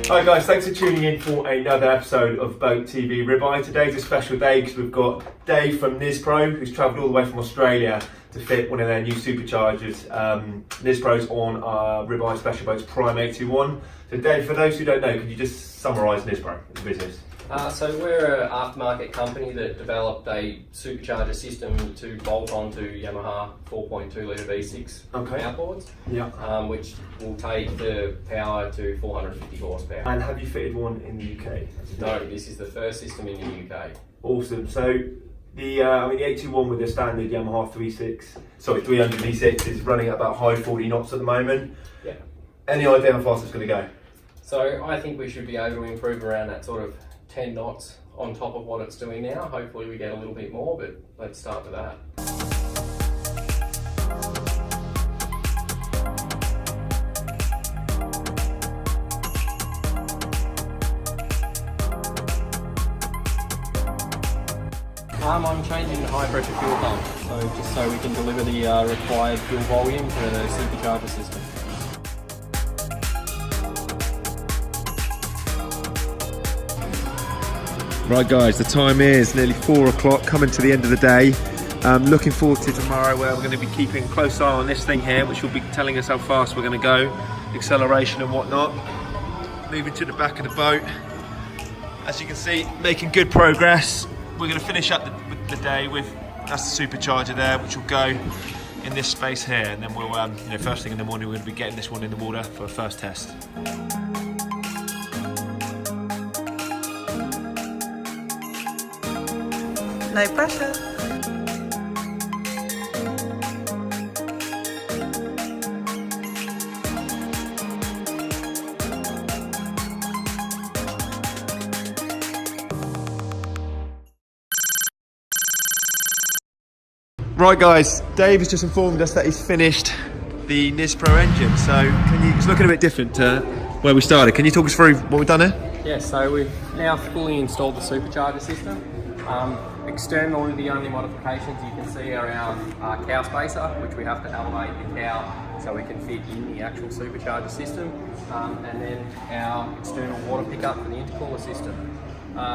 Hi guys, thanks for tuning in for another episode of Boat TV Ribeye. Today's a special day because we've got Dave from Nizpro, who's travelled all the way from Australia to fit one of their new superchargers. Nizpro's on our Ribeye Special Boats Prime 821. So Dave, for those who don't know, could you just summarise Nizpro as a business? So we're an aftermarket company that developed a supercharger system to bolt onto Yamaha 4.2 litre V6 outboards, which will take the power to 450 horsepower. And have you fitted one in the UK? No, this is the first system in the UK. Awesome. So the 821 with the standard Yamaha 300 V6 is running at about high 40 knots at the moment. Yeah. Any idea how fast it's going to go? So I think we should be able to improve around that sort of 10 knots on top of what it's doing now. Hopefully we get a little bit more, but let's start with that. I'm changing the high pressure fuel pump, just so we can deliver the required fuel volume for the supercharger system. Right guys, the time is nearly 4 o'clock, coming to the end of the day. Looking forward to tomorrow where we're going to be keeping a close eye on this thing here, which will be telling us how fast we're going to go, acceleration and whatnot. Moving to the back of the boat. As you can see, making good progress. We're going to finish up the day with, that's the supercharger there, which will go in this space here. And then we'll, first thing in the morning, we're going to be getting this one in the water for a first test. No pressure. Right guys, Dave has just informed us that he's finished the Nizpro engine. So it's looking a bit different to where we started. Can you talk us through what we've done here? Yeah, so we've now fully installed the supercharger system. Externally, the only modifications you can see are our cow spacer, which we have to elevate the cow so we can fit in the actual supercharger system, and then our external water pickup for the intercooler system.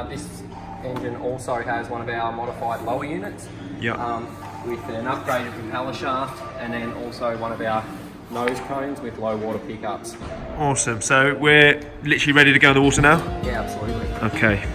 This engine also has one of our modified lower units with an upgraded propeller shaft, and then also one of our nose cones with low water pickups. Awesome, so we're literally ready to go in the water now? Yeah, absolutely. Okay.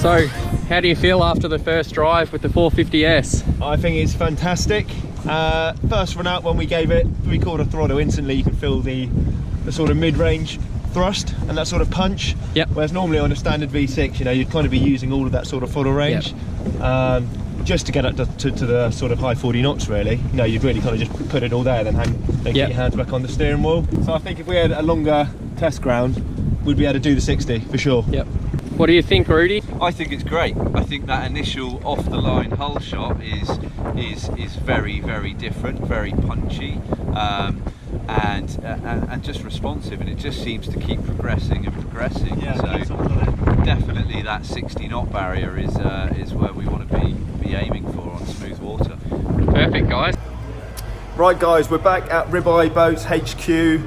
So, how do you feel after the first drive with the 450S? I think it's fantastic. First run out, when we gave it 3/4 throttle, instantly you can feel the sort of mid-range thrust and that sort of punch. Yep. Whereas normally on a standard V6, you'd kind of be using all of that sort of throttle range. Yep. Just to get up to the sort of high 40 knots really. You'd really kind of just put it all there, then get your hands back on the steering wheel. So I think if we had a longer test ground, we'd be able to do the 60 for sure. Yep. What do you think, Rudy? I think it's great. I think that initial off-the-line hull shot is very, very different, very punchy, and just responsive, and it just seems to keep progressing and progressing. Yeah, so definitely that 60 knot barrier is where we want to be aiming for on smooth water. Perfect, guys. Right guys, we're back at Ribey Boats HQ.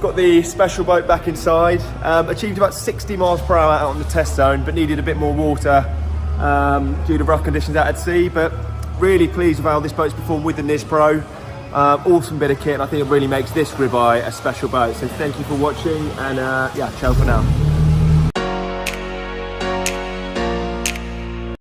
Got the special boat back inside. Achieved about 60 miles per hour out on the test zone, but needed a bit more water due to rough conditions out at sea. But really pleased with how this boat's performed with the Nizpro. Awesome bit of kit, and I think it really makes this Ribeye a special boat. So thank you for watching, and yeah, ciao for now.